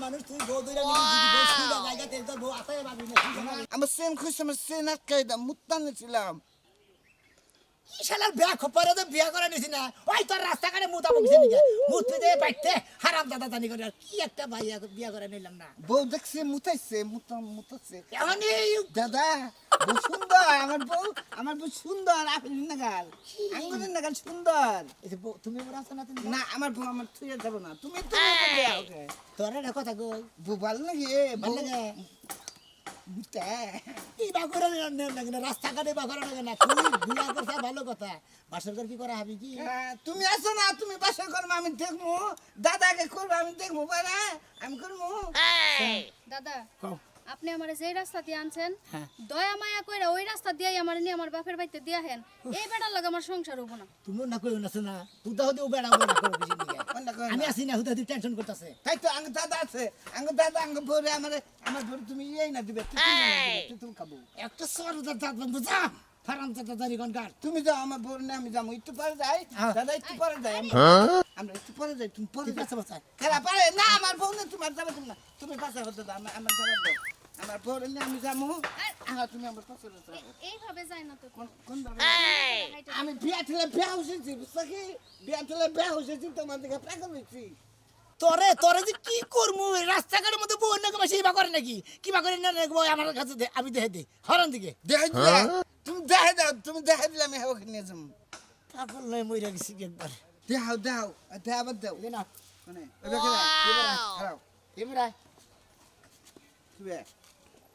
মানুষ তুই বউ দইরা নিবি যদি বউ সুদা জায়গা তেল তোর বউ আতায় পাবি না আমার সেন খুশি আমার সেন আটকাই দাম মুত্তানে ছিলাম কি শালার বিয়া খপরে তো বিয়া করে নিছি না ওই তোর রাস্তাঘাটে মুতা বকছে নিকে মুত পেতে বাইতে হারাম দাদা জানি করে আর কি একটা ভাই বিয়া করে নিলাম না বউ দেখছে মুতাইছে মুতাচ্ছে এখন এই দাদা বউ সুন্দর আমার বউ সুন্দর আপনি নাগাল আঙ্গুরের নাগাল সুন্দর এই যে বউ, তুমি ওরা আছো না তুমি না আমার বউ আমার থুয়ে যাব না তুমি ওকে তোর একটা কথা কই বউ ভালো লাগে ভাল লাগে মুতা এই বাগুরা লাগে না রাস্তাঘাটে বাগুরা লাগে না তুই বিয়া করছ ভালো কথা বাসর ঘর কি করা হবি কি তুমি আসো না তুমি বাসা করবো আমি দেখবো দাদাকে করবো আমি দেখবো বাবা আমি করবো দাদা কও আপনি আমারে যেই রাস্তা দিয়ে আনছেন হ্যাঁ। দয়া মায়া কইরা ওই রাস্তা দিয়েই আমার নিয়ে আমার বাপের বাড়িতে দিয়া হেন এই বেটার লাগে আমার সংসার হবো না তুমি না কইও না শোনা তুই তো হতে বেড়া বেড়া করো কিছু নিয়ে আমি আসি না হুদা তুই টেনশন করতেছে তাই তো আঙ্গ দাদা আছে আঙ্গ দাদা আঙ্গ ভরে আমার ভরে তুমি এই না দিবে তুই খাবো একটা সরদার দাঁত বন্ধু যা ফারাম চাটা দাঁড়ি গনকার তুমি যাও আমার ভরে না আমি যাবো একটু পরে যাই হ্যাঁ। দাদা একটু পরে যাই আমরা একটু পরে যাই তুমি পরে ঠিক যাও আছে বাচ্চা খেলা পারে না আমার বউ না তোমার যাবে তুমি না তুমি পাশে হতে দাও আমার যাবে দাও আমার ভরে নিয়ে আমি যাবো তুমি আমার পাশে হতে দাও এইভাবে যায় না তো কোন আমি বিয়া ঠেলে বিয়া হয়েছি বুঝছো কি বিয়া ঠেলে বিয়া হয়েছি তোমার দিকে পাগল হয়েছি তোরে তোরে যে কি করমু রাস্তাঘাটের মধ্যে বউ নাকি মাসে ইবা করে নাকি কিবা করে না নাকি আমার কাছে আমি দেখে দিই হরান দিকে দেখে দিলে তুমি দেখে দাও তুমি দেখে দিলে আমি ওখানে নিয়ে যাবো পাগল নয় মইরা গেছি কি একবার দাও দাও আবার দাও এই না মানে দেখে দাও খারাপ এমরা তুমি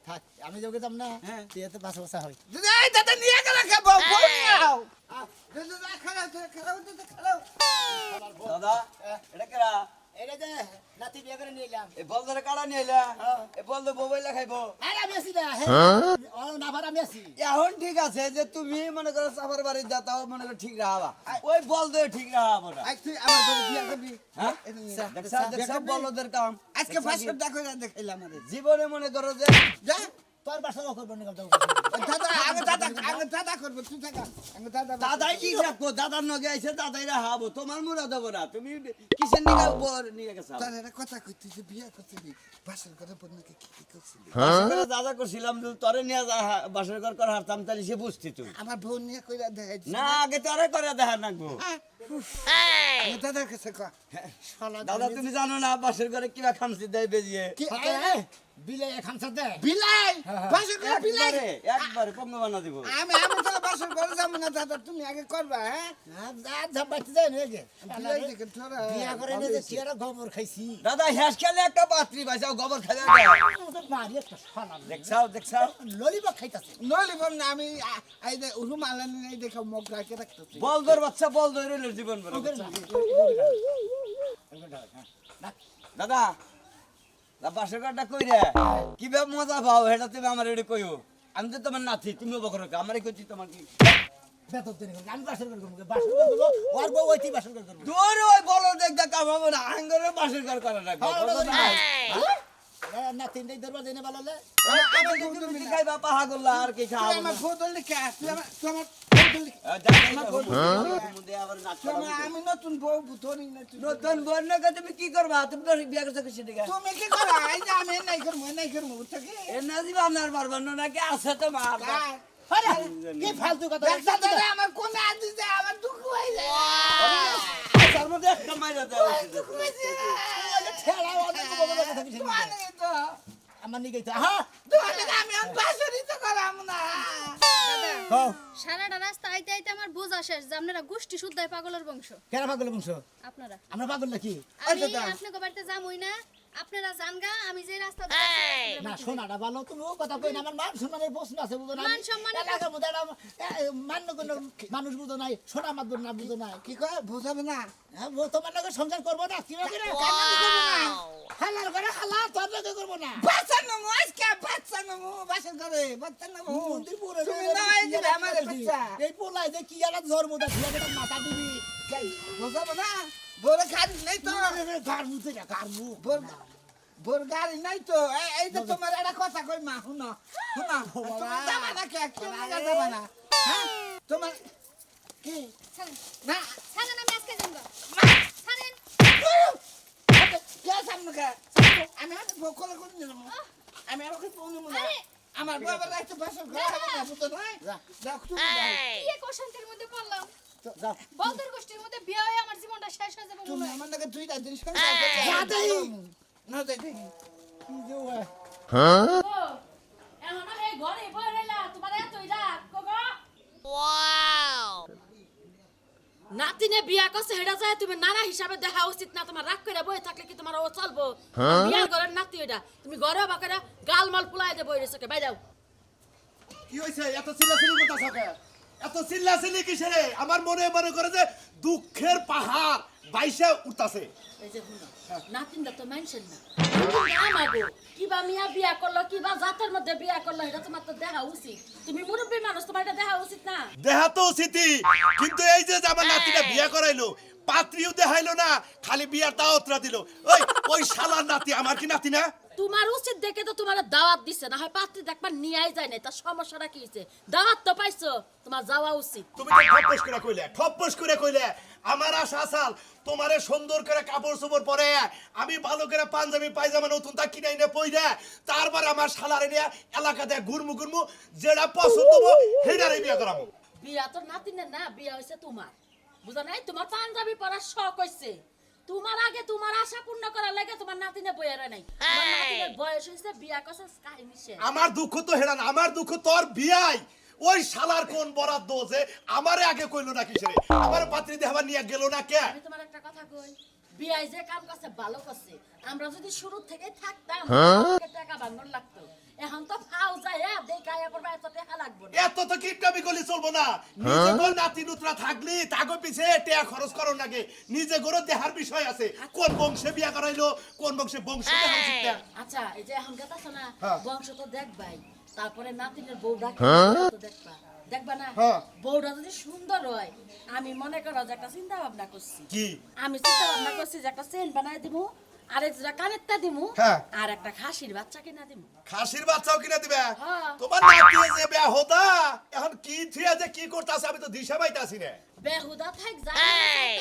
থাক আমি যোগে যাব না হ্যাঁ। তুই এত বাসা বাসা হই এই দাদা নিয়ে গেল খাবো ফোন নাও দাদা খারাপ খারাপ দাদা এটা কেরা এটা যে নাতি বিয়ে করে নিলাম এই বলদারে কাড়া নিয়ে এলা হ্যাঁ। এই বলদে মোবাইল খাইবো আরে আমি আসি না হ্যাঁ ও না ভার আমি আসি এখন ঠিক আছে যে তুমি মনে করো সাফার বাড়ি যা তাও মনে করো ঠিক রাহাবা ওই বলদে ঠিক রাহাবো না আজ তুই আমার বউ বিয়া করবি হ্যাঁ দেখছা দেখছা বলদের কাম আজকে ফাঁসের দেখো দেখাইলাম আরে জীবনে মনে করো যে যা তোর বাসা করবো না কথা দাদা করবো তুই থাকা দাদাই কি রাখবো দাদার নগে আইছে দাদাই রাহাবো তোমার মুরা দেবো না তুমি কিসের নিগা বর নিয়ে গেছো তার একটা কথা কইতেছে বিয়া করছিলি বাসের ঘরে বন্যাকে কি করছিলি দাদা করছিলাম তোরে নিয়ে বাসর ঘর কর হারতাম তাহলে সে বুঝতি তুই আমার বোন নিয়ে কইরা দেখাইছি না আগে তোরে করে দেখা নাকবো দাদার কাছে কয় দাদা তুমি জানো না বাসর ঘরে কিবা খামসি দেয় বেজিয়ে কি বিলে খামসা দে বিলাই বাসের ঘরে বিলাই একবারে পঙ্গ বানা দিব আমি তো বাসের ঘরে যাবো না দাদা তুমি আগে করবা হ্যাঁ ঝাপাইতে যায় নাকি বিলাই দিকে তোরা বিয়া করে নিয়ে যে চেয়ারা গোবর খাইছি দাদা হ্যাস খেলে একটা পাত্রী বাঁচাও গোবর খেলে মারি একটা শালা দেখছাও ললিপপ খাইতাছে নইলে বল না আমি এই যে রুমাল এই দেখো মুখ রাখে রাখতেছি বলদর বাচ্চা বলদর রইল জীবন বলে দাদা বাসর ঘরটা কই রে কিভাবে মজা পাও এটা তুমি আমার এটা কইও আমি তো তোমার নাতি তুমিও বকর আমারই কইছি তোমার কি বেতন দিন আমি বাসর করব বাসর করব ওর বউ ওইটি বাসর করব তোর ওই বলো দেখ কাম হবে না আঙ্গরে বাসর ঘর করা রাখবো না তিনটাই দরবার দিনে ভালোলে আমি তুমি কি খাইবা পাহাগল্লা আর কি খাওয়া আমার বোতল লিখে তুই আমার আমি নতুন বউ বুতরি না নতুন বর্ণকে তুমি কি করবা তুমি তো বিয়া করছো কিছু দিকে তুমি কি করো এই যে আমি নাই করবো বুঝছো এ না দিবা আপনার পারবেন না নাকি আছে তো মা আরে কি ফালতু কথা দেখছা দাদা আমার কোন আদি যে আমার দুঃখ হয়ে যায় তার মধ্যে একটা মাইরা দাও দুঃখ হয়েছে ঠেলা অনেক বড় কথা কিছু মানে তো আমার নিকে হ্যাঁ দোকানে আমি আর বাসরি তো করাম না কও সারাটা রাস্তা আইতে আইতে আমার বোঝা শেষ যে আপনারা গোষ্ঠী শুদ্ধায় পাগলের বংশ কেন পাগল বংশ আপনারা আমরা পাগল নাকি আমি আপনাকে বাড়িতে যামই না আপনারা জানগা আমি যে রাস্তা না শোনাটা ভালো তুমি ও কথা কই না আমার মান সম্মানের প্রশ্ন আছে বুঝো না মান সম্মানের এলাকার মধ্যে মান্য কোনো মানুষ বুঝো নাই সোনা মাদুর না বুঝো নাই কি কয় বুঝাবে না তোমার নাকি সংসার করবো না কি হবে না হালার করে হালা তোর নাকি করবো না বাচ্চা নমু আজকে বাচ্চা নমু বাসর করে বাচ্চা নমু মন্দির পুরো তুমি না এই যে আমার বাচ্চা এই পোলাই যে কি আর জন্ম দা মাথা দিবি বুঝাবে না বড় গাড়ি নাই তো গার মুতে না গার মু বড় গাড়ি নাই তো এই যে তোমার একটা কথা কই মা শুনো শুনো তোমার যাবা না কে কেউ যাবা না হ্যাঁ তোমার কি ছাড়েন না ছাড়েন আমি আজকে জানবো ছাড়েন কে সামনে কে আমি আর বকলে করে নিলাম আমি আর ওকে ফোন নিব না আরে! আমার বাবা রাইতে বাসর ঘরে হবে না বুঝতো না যাও তুমি কি এক অশান্তির মধ্যে পড়লাম যাও বলদের গোষ্ঠীর মধ্যে বিয়ে হয়ে আমার জীবনটা শেষ হয়ে যাবে তুমি মনে হয়। আমার নাকি দুইটা দিন যা দেই। না দেই কি যে হয় এখনো হে ঘরে বই রইলা তোমার এতই রাগ গো নাতিনে বিয়া করছে হেডা যায় তুমি নানা হিসাবে দেখা উচিত না তোমার রাগ করে বই থাকলে কি তোমার ও চলবো বিয়ার ঘরের নাতি এটা তুমি ঘরে বাকারা গালমাল ফুলাই দে বই রেছে কে বাই যাও কি হয়েছে এত চিল্লাচিল্লি করতেছ কে এত চিল্লাচিল্লি কিসে রে আমার মনে করে যে দুঃখের পাহাড় বাইসে উঠতাছে এই যে শুনো নাতিনটা তো মেনশন না আমাগো কিবা মিয়া বিয়া করলো কিবা জাতের মধ্যে বিয়া করলো এটা তোমার তো দেখা উচিত তুমি মুরব্বী মানুষ তোমার এটা দেখা উচিত না দেহা তো উচিতই কিন্তু এই যে আমার নাতিটা বিয়ে করাইলো পাত্রীও দেখাইলো না খালি বিয়ার দাওয়াতরা দিল ওই শালার নাতি আমার কি নাতি না তোমার উচিত দেখে তো তোমার দাওয়াত দিছে না হয় পাত্রী দেখবার নিয়েই যায় না তার সমস্যাটা কি হয়েছে দাওয়াত তো পাইছো তোমার যাওয়া উচিত তুমি তো ঠপ্পস করে কইলে আমার আশা আসাল তোমারে সুন্দর করে কাপড় চোপড় পরে আমি ভালো করে পাঞ্জাবি পায়জামা নতুন তা কিনাই নে পইরা তারপর আমার শালারে নিয়ে এলাকাতে ঘুরমু যেটা পছন্দ হবো হেডারে বিয়ে করাবো বিয়া তো নাতিনের না বিয়া হয়েছে তোমার বুঝা নাই তোমার পাঞ্জাবি পরার শখ হয়েছে তোমার আগে তোমার আশা পূর্ণ করার লাগে তোমার নাতিনে বইয়ারে নাই তোমার নাতিনের বয়স হয়েছে বিয়া করছে কাহিনী শেষ আমার দুঃখ তো হেডা না আমার দুঃখ তোর বিয়াই ওই শালার কোন বরাদ্দ যে আমারে আগে কইলো না কিসেরে আমার পাত্রী দেহবা নিয়ে গেল না কে আমি তোমার একটা কথা কই বিয়াই যে কাম করছে ভালো করছে আমরা যদি শুরু থেকে থাকতাম টাকা বান্ধন লাগতো এখন তো ফাও যায় দেখায়া করবা এত টাকা লাগবে না এত তো কিপটামি করলে চলবো না নিজে গোর নাতি নুতরা থাকলি তাগো পিছে টাকা খরচ করো নাকি নিজে গোর দেহার বিষয় আছে কোন বংশে বিয়া করাইলো কোন বংশে বংশ দেখা উচিত না। আচ্ছা এই যে এখন কথা শোনা হ্যাঁ। বংশ তো দেখবাই তারপরে নাতিনের বউরা তো দেখবা দেখবা না হ্যাঁ। বউরা যদি সুন্দর হয় আমি মনে করো যে একটা চিন্তা ভাবনা করছি কি আমি চিন্তা ভাবনা করছি যে একটা চেন বানাই দিমু আর একটা কানেরটা দিমু হ্যাঁ। আর একটা খাসির বাচ্চা কিনা দিমু খাসির বাচ্চাও কিনে দিবে হ্যাঁ। তোমার নাতি যে বিয়া হতা এখন কি থিয়া যে কি করতাছে আমি তো দিশা পাইতাছি না বেহুদা থাক যা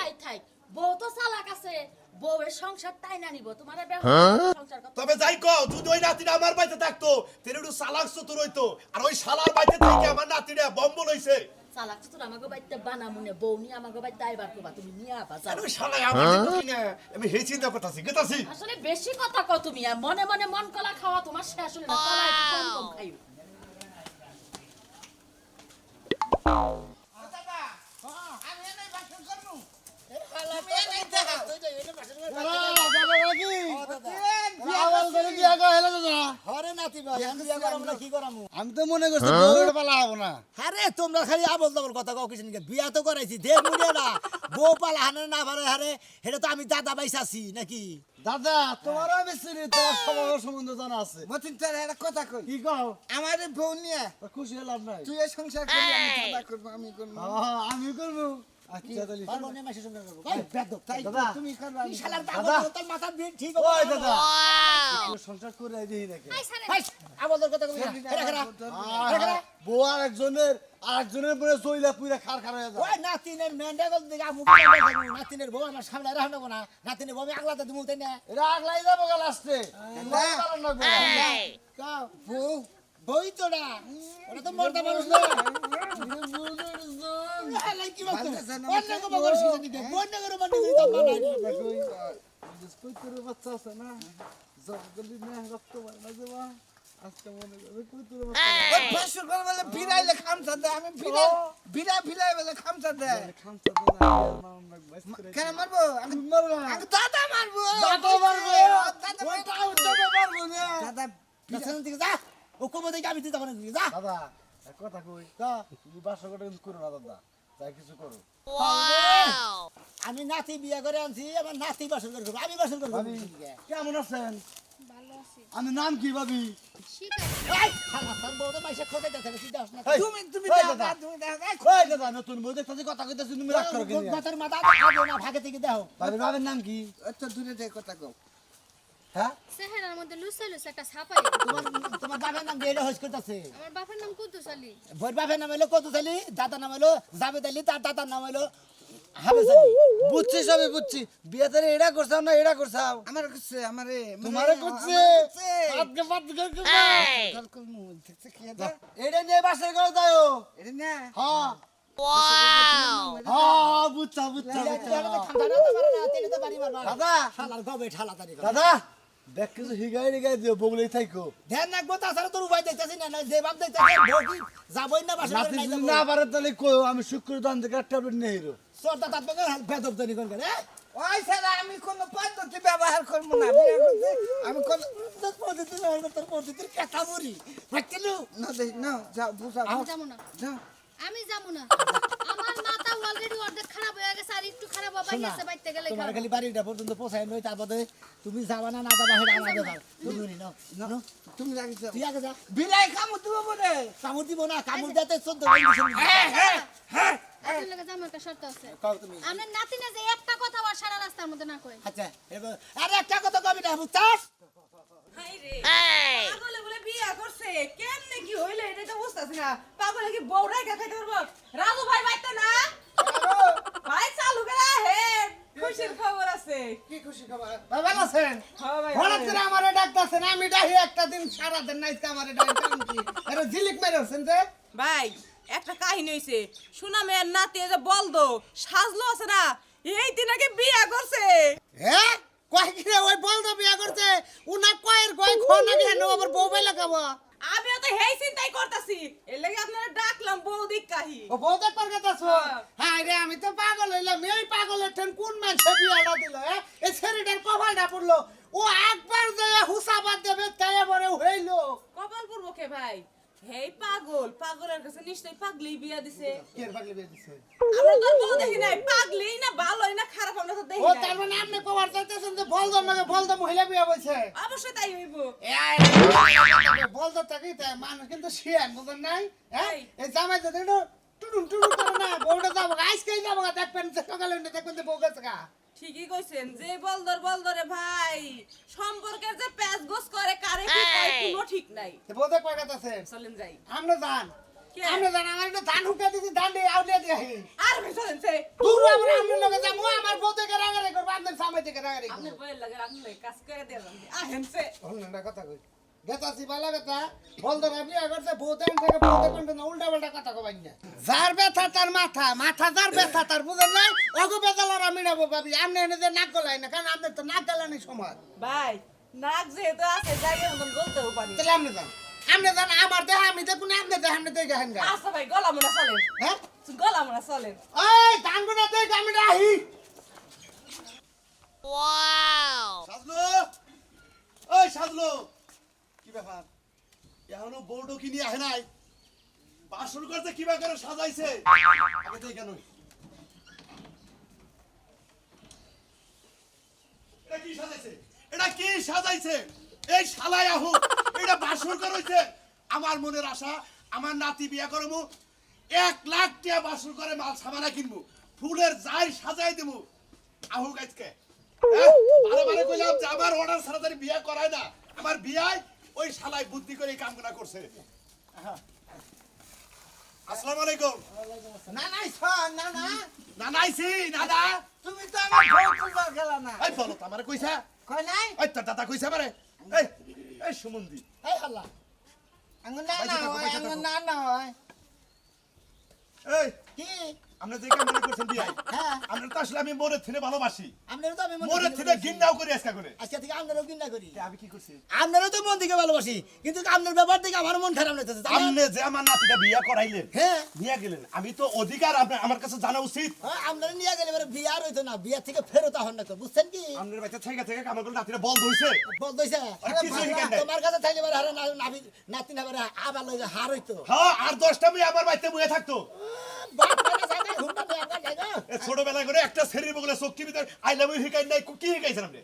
তাই থাক বউ তো চালাক আছে বউয়ের সংসার তাই না নিব তোমার বেহুদা সংসার কথা তবে যাই কও যদি ওই নাতিটা আমার বাড়িতে থাকতো তেরে একটু চালাক চতুর হইতো আর ওই শালার বাড়িতে থেকে আমার নাতিটা বম্বল হইছে চালাক তো আমাকে বাইতে বানামুনে বউ নিয়ে আমাকে বাইতে আইবার করবা তুমি নিয়ে আবা আর যাও ওই শালাই আমার দেখি না আমি সেই চিন্তা করতাছি গেতাছি আসলে বেশি কথা কও তুমি আর মনে মনে মন কলা খাওয়া তোমার শেষ হলো না কলা একটু কম কম খাইও দাদা আমি এনে বাসর করব আমি তো মনে করছি বউটা পালা হবো না। আরে তোমরা খালি আবল তাবল কথা কাউ কিছু বিয়া তো করাইছি দেখ মুড়ে না বউ পালা হানে না পারে হারে সেটা তো আমি দাদা বাইস আছি নাকি দাদা তোমারও আমি চিনি তোমার স্বভাবের সম্বন্ধে জানা আছে মতিন তোর একটা কথা কই কি কও আমার বউ নিয়ে খুশি হলাম নাই তুই এই সংসার করবি আমি দাদা করব আমি করব আমি করবো আচ্ছা তাহলে পারবো না মাসে সঙ্গে করবো এই বেদব তাই তো দাদা। তুমি করবে এই শালার দাদা। পাগল তোর মাথা দিয়ে ঠিক ওই হবে দাদা একটু সংসার করে দিই নাকি আই সারে ভাই আবল তোর কথা কবি না হেরা হেরা বউ আরেকজনের মনে চইলা পুরা খার খার হয়ে যায় ওই নাতিনের মেন্ডাগল দিকে আমু নাতিনের বউ আমার সামনে রাখনো না নাতিনের বউ আমি আগলাতে দিমু তাই না এরা আগলাই যাবো গা লাস্টে কাও বউ বই তো না ওটা তো মর্দা মানুষ না আলাই কি বলতো অন্য কো বগর শিখে নিতে বন্য করে বন্য করে তো মানাই বাচ্চা আছে না জগলি না রক্ত না যাবা আজকে মনে করে কুতুর ওই বাসর করবে বলে বিড়াইলে খামচা দে আমি বিড়াই বলে খামচা দে খামচা তো না নাম না বাইস করে কেন মারবো আমি মারবা আমি দাদা মারবো দাদা মারবো দাদা ওটা উঠতে পারবো না দাদা পিছন দিকে যা ও কবে থেকে আমি দিতে পারি যা দাদা এক কথা কই তুমি বাসা করে করো না দাদা তাই কিছু করো আমি নাতি বিয়া করে আনছি আমার নাতি বাসন করে করবো আমি বাসন করবো ভাবি কেমন আছেন ভালো আছি আমি নাম কি ভাবি শিখা এই খালা তোর বউ তো মাইসে খোঁজে যাচ্ছে না তুই যাস না তুমি ওই দাদা দাদা। তুমি দাদা ওই দাদা নতুন বউ দেখতেছি কথা কইতেছি তুমি রাগ করো কেন মাথার মাথা খাবো না ভাগে থেকে দাও ভাবি ভাবের নাম কি এত দূরে থেকে কথা কও হ্যাঁ চেহারার মধ্যে লুসা লুসা একটা ছাপা তোমার তোমার বাপের নাম গেলে হইস করতেছে আমার বাপের নাম কুদ্দুস আলী ভোর বাপের নাম হলো কত চালি দাদার নাম হলো জাবেদ আলী তার দাদার নাম হলো হবে জানি বুঝছি সবই বুঝছি বিয়ে তারে এটা করছাও না এটা করছাও আমার কাছে আমারে তোমারে করছে পাতকে পাতকে দেখছে কি এটা এটা নিয়ে বাসে করে দাও এটা না হ্যাঁ হ্যাঁ বুঝছা বুঝছা দাদা শালার গবে ঠালা তারি দাদা দেখ কিছু হিগাই হিগাই দিও বগলেই থাইকো ধ্যান রাখবো তাছাড়া তোর উপায় দেখতেছি না যে বাপ দেখতেছি ভোগী যাবই না বাসা করে নাই যাবো না পারে তাহলে কই আমি শুক্র দান থেকে ট্যাবলেট নেই হিরো সরটা তাত বগে বেদব জানি কোন করে ওই স্যার আমি কোন পদ্ধতি ব্যবহার করব না বিয়ে করতে আমি কোন পদ্ধতি না তোর পদ্ধতির কথা বলি বুঝছিলু না দেই না যাও বুঝাও আমি যাবো না যাও আমি যাবো না আমার মাথা অলরেডি অর্ধেক খারাপ হয়ে গেছে আর একটু খারাপ হবে গেছে বাইতে গেলে তোমার খালি বাড়িটা পর্যন্ত পৌঁছায় নই তারপরে তুমি যাবা না না যাবা সেটা আমার ব্যাপার তুমি নাও নাও তুমি রাখিস তুই আগে যা বিলাই কামু দিব বলে কামড় দিব না কামড় দিতে চোদ্দ আপনার লগে যাবো একটা শর্ত আছে কও তুমি আপনার নাতিনে যে একটা কথা আর সারা রাস্তার মধ্যে না কই আচ্ছা এবার আরে একটা কথা কবি না বুঝছাস পাগলে বলে বিয়া করছে কেমনে কি হইলো এটা তো বুঝতাছি না পাগলে কি বউরাই খাইতে পারবো রাজু ভাই বাইতে না ভাই চালু করে হে খুশির খবর আছে কি খুশি খবর ভালো আছেন হ্যাঁ ভাই হঠাৎ করে আমারে ডাকতাছেন আমি ডাহি একটা দিন সারা দিন নাইতে আমারে ডাকতাম কি আরে ঝিলিক মেরেছেন যে ভাই একটা কাহিনী হইছে শোনা মেয়ের নাতি যে বলদো সাজলো আছে না এই দিন আগে বিয়া করছে হ্যাঁ কয় কি রে ওই বলদো বিয়া করছে উনা কয়ের কয় খনা কেন আবার বউ বাইলা খাবো আমিও তো হেই চিন্তাই করতাছি এর লাগি আপনারা ডাকলাম বউ দিক কাহি ও বউ দেখ পার গেতাছো হ্যাঁ রে আমি তো পাগল হইলাম এই পাগলের ঠেন কোন মানুষে বিয়াটা দিল এই ছেলেটার কপালটা পড়লো ও একবার যায় হুসাবাদ দেবে তাই এবারে হইলো কপাল পূর্ব কে ভাই হেই পাগল পাগলের কাছে নিশ্চয়ই পাগলি বিয়া দিছে কে পাগলি বিয়া দিছে আমরা তো বউ দেখি নাই পাগলি না ভালোই না খারাপ আমরা তো দেখি ও নাই তার মানে আপনি কবার চাইতেছেন যে বলদো নাকি বলদো মহিলা বিয়া বলছে অবশ্যই তাই হইব বলদো তাকে তাই মানুষ কিন্তু শিয়ান বুঝেন নাই হ্যাঁ এই জামাই যদি টুডুম টুডুম করে না বউটা যাবো আজকেই যাবো দেখবেন সকালে দেখবেন যে বউ গেছে গা ঠিকই কইছেন যে বলদরে ভাই সম্পর্কের যে প্যাচ গোস করে কারে কি কয় কোনো ঠিক নাই বউ দেখ পার গেছে চলেন যাই আমরা জান কে? আমরা জান আমার একটা ধান হুকা দিছি ধান দিয়ে আউলিয়া দিয়ে আর ভাই চলেন সে দূর আমরা আমরা লগে যাবো আমার বউ থেকে রাগারে করবো আপনার সামনে থেকে রাগারে আপনি বইয়ের লাগে আপনি কাজ করে দিয়ে যান আহেন সে না কথা কই গেতাছি বালা বেটা বলতো না বিয়া করছে বউ দেন থেকে বউ দেখবেন না উল্টা পাল্টা কথা কবাই না যার ব্যথা তার মাথা মাথা যার ব্যথা তার বুঝেন নাই অগো বেজালার আমি নেবো ভাবি আপনি এনে যে নাক গলাই না কারণ আপনার তো নাক গলানি সময় ভাই নাক যেহেতু আছে যাইতে মতন বলতেও পারি তাহলে আপনি জান আমার দেহ আমি দেখুন আপনি দেহ আপনি দেখে হেন গা আচ্ছা ভাই গলা মনে চলেন হ্যাঁ গলা মনে চলেন ওই ধান গুনা দেখ আমি রাহি সাজলো ওই সাজলো কি ব্যাপার এখনো বউডো কি নিয়ে আহে নাই বাসর করতে কি করে সাজাইছে আগে তো কেন এটা কি সাজাইছে এটা কি সাজাইছে এই শালাই আহু এটা বাসর করেছে আমার মনের আশা আমার নাতি বিয়া করবো 1 লাখ টাকা বাসর করে মাল সামানা কিনবো ফুলের যাই সাজাই দেবো আহু গাছকে বারে কইলাম যে আমার অর্ডার ছাড়া তার বিয়া করায় না আমার বিয়ায় ওই শালাই বুদ্ধি করে এই কামগুলা করছে আসসালামু আলাইকুম না নাই শোন না না নানাইছি নানা তুমি তো আমার বউ তুলবার গেলা না এই বলো তো আমারে কইছা কই নাই ওই তোর দাদা কইছা পারে এই এই সুমন্দি এই হাল্লা আঙ্গুল না না হয় আঙ্গুল না না হয় এই কি আমরা যে কামগুলো করছেন বিয়াই হ্যাঁ আমরা তো আসলে আমি মোরে থিনে ভালোবাসি আপনারও তো আমি মোরে থিনে ঘৃণাও করি আজকে করে আজকে থেকে আপনারও কিনা করি আমি কি করছি আপনারও তো মন থেকে ভালোবাসি কিন্তু আপনার ব্যাপার থেকে আমার মন খারাপ লাগতেছে আপনি যে আমার নাতিটা বিয়া করাইলেন হ্যাঁ নিয়ে গেলেন আমি তো অধিকার আমার কাছে জানা উচিত আপনারা নিয়ে গেলে এবারে বিয়ে আর হইতো না বিয়া থেকে ফেরত হন না তো বুঝছেন কি আপনার বাচ্চা থেকে কামার করে নাতিটা বন্ধ হইছে বল দইছে আর কিছু শিখান নাই। তোমার কাছে থাকলে এবারে হারে নাতি না এবারে আবার লইছে হার হইতো হ্যাঁ আর 10টা মেয়ে আমার বাড়িতে বসে থাকতো বাপ কাছে যাবে ঘুমটা দিয়ে আপনার জায়গা এ ছোটবেলা করে একটা শরীর বগলে চোখটি ভিতরে আই লাভ ইউ হিকাই নাই কি হিকাইছেন আপনি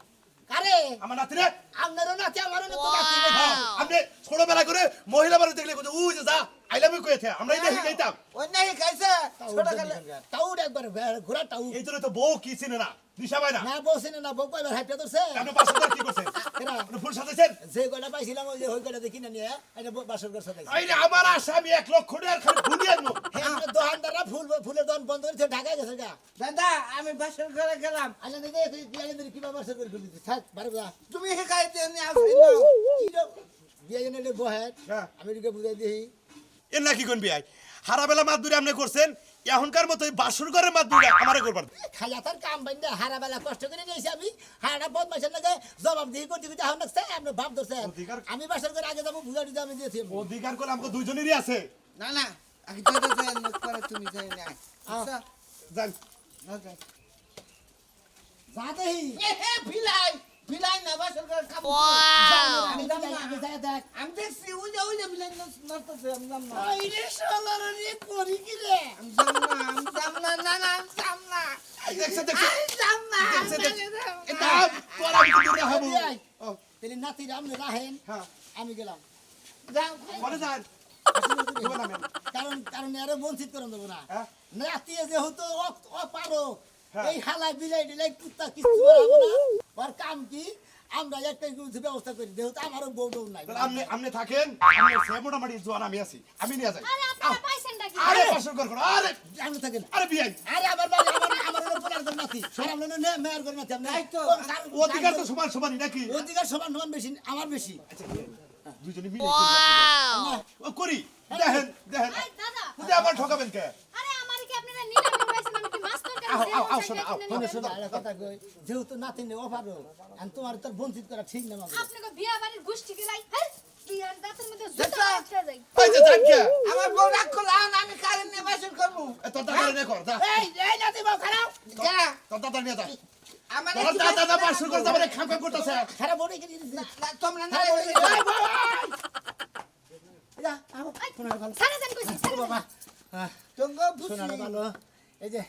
আরে আমার নাতিরে আপনারও নাতি আমারও নাতি নাতি হ্যাঁ, আপনি ছোটবেলা করে মহিলা বাড়ি দেখলে কত উ যে যা আইলামি কইতে আমরা এই দেখি গাইতাম ওই নাই খাইছে ছোট কালে টাউর একবার ঘোরা টাউ এই জন্য তো বউ কি চিনে না দিশা পায় না না বসে না বউ কয়বার হাইপে ধরছে আপনি বাসর কি করছেন আপনি ফুল সাজাইছেন যে কয়টা পাইছিলাম ওই যে ওই কয়টা দেখি না নিয়ে এটা বাসর করছে আইরে আমার আশা আমি 1 লক্ষ টাকার খালি ভুলিয়ান না দোকানদাররা ফুলের দোকান বন্ধ করে ঢাকায় গেছে গা দাদা আমি বাসর করে গেলাম আচ্ছা দেখে তুই আলেন কিবা বাসর করে দিতে থাক বারে যা তুমি শিখাইতে নি আসি না কি রে বিয়ে জন্য বহে হ্যাঁ। আমি তোকে বুঝাই দিই এর নাকি কোন বিয়াই হারাবেলা মাছ ধরে আপনি করছেন এখনকার মতো এই বাসর ঘরের মাছ ধরে আমারে করবার খাইয়া তার কাম বাইন্দা হারাবেলা কষ্ট করে নিয়েছি আমি হারাটা বদমাইশের লাগে জবাব দিয়ে করতে করতে এখন লাগছে আপনি ভাব ধরছেন অধিকার- আমি বাসার করে আগে যাবো বুঝা দিতে আমি দিয়েছি অধিকার করে আমাকে দুইজনেরই আছে না না আগে দাদা যাই না করে তুমি যাই না আচ্ছা জান না যাই যা দেহি ভিলাই ভিলাই না বাসর করে খাবো আমি যাই দেখ আমি দেখছি ওই যে ভিলাই নড়তেছে আমি জান না আইরে শালার রে করি কি রে আমি জান না না না আমি জান না দেখছে দেখছে আমি জান না দেখছে দেখছে এটা তোরা কি দূরে হবো তাহলে নাতি রামনে রাহেন হ্যাঁ আমি গেলাম যাও বলে যান দেব না আমি কারণ কারণ এর বঞ্চিত করে দেবো না হ্যাঁ? নাতি যেহেতু পারো হ্যাঁ। এই হালাই বিলাই ডিলাই কুত্তা কিছু হবে না ওর কাম কি আমরা একটা কিছু ব্যবস্থা করি যেহেতু আমারও বউ বউ নাই তাহলে আপনি থাকেন আমি সে মোটামুটি জোয়ান আমি আছি আমি নিয়ে যাই আরে আপনারা পাইছেন নাকি আরে বাসর ঘর করো আরে আমি থাকেন আরে বিয়াই আরে আমার বাড়ি আমার পোলার করে নাতি আর আমরা মেয়ের করে নাতি আমরা অধিকার তো সমান সমানই নাকি অধিকার সমান সমান বেশি আমার বেশি দুইজনে মিলে ও করি দেখেন দেখেন এই দাদা তুই আবার ঠকাবেন কে আরে আমারে কি আপনারা নিলাম পাইছেন আমি কি মাছ তরকারি আও, আও, আও, দিয়ে শোনো, আও, বসাই শোনো, কিনে শোনো, একটা কথা কই, যেহেতু নাতি নেই অপারো আর তোমার তোর বঞ্চিত করা ঠিক না মাগো। আপনাকে বিয়া বাড়ির গোষ্ঠী গেলাই হ্যাঁ বিয়ার দাঁতের মধ্যে জুতা দাদা। আটকে যায় এই যে যান কে আমার বউ রাগ করলো আমি কারেন নিয়ে বাসর করবো তোর দাদা নিয়ে কর যা এই নাতি বউ খারাপ যা তোর দাদা নিয়ে যা আমার তোর দাদা বাসর করে যাবে খাম খাম করতেছে খারাপ বড় কি দিছিস তোমরা না যা আও শোনা ভালো সারা দিন কইছি সারা দিন। বাবা তোমরা শোনা বুঝছি ভালো এই যে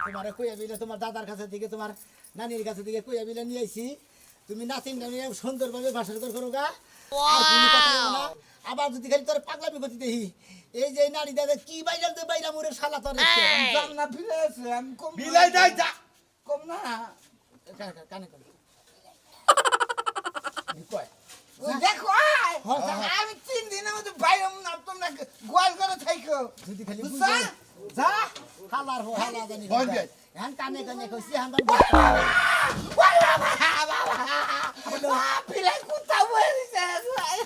তোমারে কইয়া বিলে তোমার দাদার কাছে থেকে তোমার নানির কাছে থেকে কইয়া বিলে নিয়ে আইছি তুমি নাতিন নিয়ে সুন্দরভাবে ভাষণ করো গা আর কোনো কথা বলবো না আবার যদি খালি তোর পাগলামি করতে দেখি এই যে নারী দাদা কি বাইরে বাইরা মোরে শালা তোর জান না ভিলে আছে আমি কম বিলাই যাই যা কম না কানে করে কয় ওই দেখো আমি 3 দিনের মধ্যে বাইরে না তোমরা গোয়াল করে থাইকো যদি খালি বুঝছা? যা হালার হো হালা জানি হয় বে। হ্যাঁ কানে কানে কইছি হ্যাঁ ভিলে কুত্তা বই দিছে এই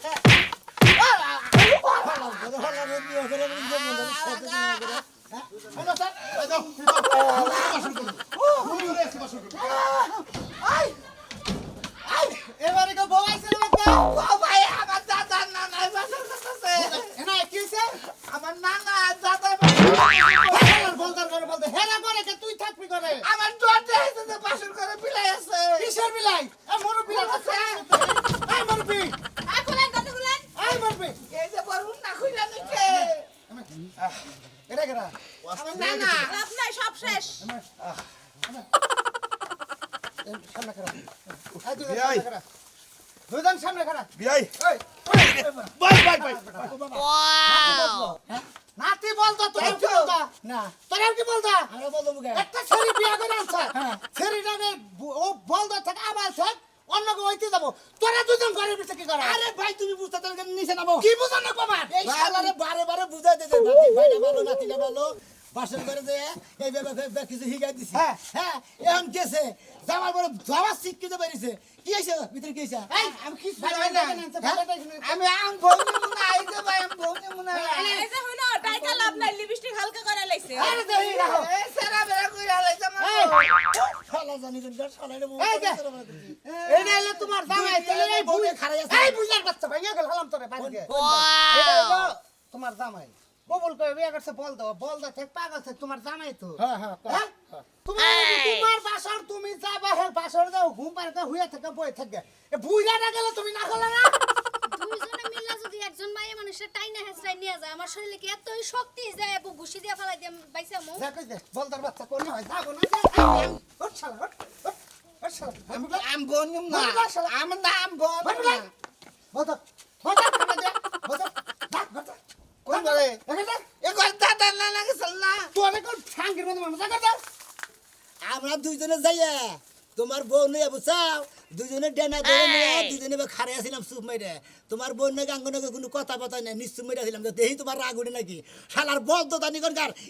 যাও বাসর করো পুরো এসে বাসর করো এবারে তো বউ আইছে না তো ও ভাই আমার দাদা নানা বাসর করতেছে এনা কিছে আমার নানা দাদা বলতার করে বলতে হেরা করে কে তুই থাকবি করে আমার দরজা হইছে যে বাসর করে বিলাই আছে কিসের বিলাই এ মুরব্বি আছে এই মুরব্বি আর খুলেন কত খুলেন এই মুরব্বি এই যে বলুন না খুইলা নিতে এটা কেরা আমার নানা লাভ নাই সব শেষ সামনে করা এই দুই বিয়াই। সামনে করা দুইজন সামনে করা বিয়াই এই বাই বাই বাই নাতি বলতো তোরা কি বলতা না তোরা কি বলতা আমরা বলবো মুখে একটা ছেলে বিয়া করে আনছে ছেলেটা ও বলতো থাকে আবার থাক অন্য কেউ হইতে যাবো তোরা দুজন ঘরের ভিতরে কি করা আরে ভাই তুমি বুঝতে তোর নিচে নামো কি বুঝান না বাবা এই শালারে বারে বারে বুঝাই দিতে নাতি ভাইটা ভালো নাতিটা ভালো বাসন করে দে এই ব্যাপারে কিছু হিগাই দিছি হ্যাঁ এখন কেছে জামার বড় জামা শিক্ষিত বেরিয়েছে কি হইছে ভিতরে কি হইছে এই আমি কি জানি না আমি আম বউনি মুনা আইতে ভাই আম বউনি মুনা এই যে হইলো টাইকা লাভ নাই লিপস্টিক হালকা করে লাইছে আরে দেহি রাখো এই সারা বেরা কইরা লাইছে আমার শালা জানি কোন শালারে বউ এই যে এইটা হলো তোমার জামাই তাহলে এই বউকে খাড়াই আছে এই বুঝার বাচ্চা ভাইয়া গেল হলাম তোরে বাড়িতে এটা হলো তোমার জামাই ববুল কই বিয়া করছে বল দাও ঠিক পাগল আছে তোমার জামাই তো হ্যাঁ হ্যাঁ হ্যাঁ? তোমার বাসর তুমি যা বাহের বাসর দাও ঘুম পাড়তে হুইয়া থেকে বই থাকে এ বুইরা না গেলে তুমি না গেলে না দুইজনে মিলে যদি একজন মায়ে মানুষের টাইনা হেসরাই নিয়ে যায় আমার শরীরে কি এতই শক্তি যায় এবং ঘুষি দিয়ে ফেলাই দিয়ে বাইসা মো যা কই দে বলদার বাচ্চা কোন হয় যাবো না ওঠ শালা ওঠ শালা আম বনিম না আম নাম বন বলদা বলদা খানা দে বলদা ডাক বলদা কই করে এ কথা দাদা না গেছল না তুই অনেক সাঙ্গের মতো মজা করতে আমরা দুইজনে যাইয়া তোমার বউ নিয়ে বুঝাও দুজনে ডেনা ধরে নিয়ে দুজনে খারে আসিলাম চুপ মেরে তোমার বোন নাকি আঙ্গনাকে কোনো কথা কথা নেই নিশ্চুপ মেরে আসিলাম দেখি তোমার রাগ উঠে নাকি শালার বল তো তানি কনকার